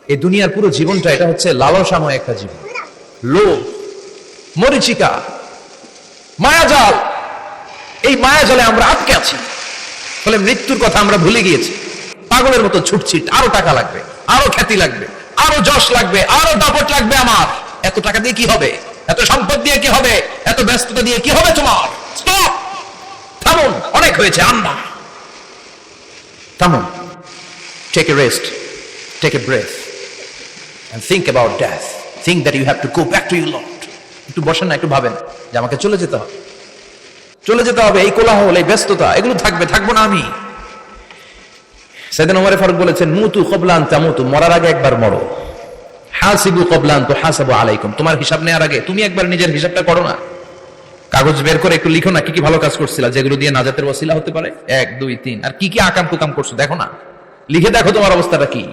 এই দুনিয়ার পুরো জীবনটা এটা হচ্ছে লালসাময় একটা জীবন, লোভ, মরিচিকা, মায়াজাল। এই মায়াজালে আমরা আটকে আছি, ফলে মৃত্যুর কথা আমরা ভুলে গিয়েছি। পাগলের মতো ছুটছি, আরো টাকা লাগবে, আরো খ্যাতি লাগবে, আরো যশ লাগবে, আরো দাপট লাগবে। আমার এত টাকা দিয়ে কি হবে, এত সম্পদ দিয়ে কি হবে, এত ব্যস্ততা দিয়ে কি হবে তোমার? স্টপ, থামুন, অনেক হয়েছে। আমরা থামুন, take a rest, take a breath and think about death. Think that you have to go back to your Lord. একটু বসেন না, একটু ভাবেন যে আমাকে চলে যেতে হবে, চলে যেতে হবে। এই কোলাহল, এই ব্যস্ততা, এগুলো থাকবো না আমি। সাইয়েদনা ওমর ফারুক বলেছেন, মুতু ক্বাবলা আন তামুতু, মরার আগে একবার মরো। হাসিবু ক্বাবলা আন তুহাসাবু আলাইকুম, তোমার হিসাব নেওয়ার আগে তুমি একবার নিজের হিসাবটা করো না। কাগজ বের করে একটু লিখো না, কি কি ভালো কাজ করছিলা, যেগুলো দিয়ে নাজাতের ওসিলা হতে পারে। 1 2 3, আর কি কি আকাম কুকাম করছো দেখো না, লিখে দেখো তোমার অবস্থাটা কি।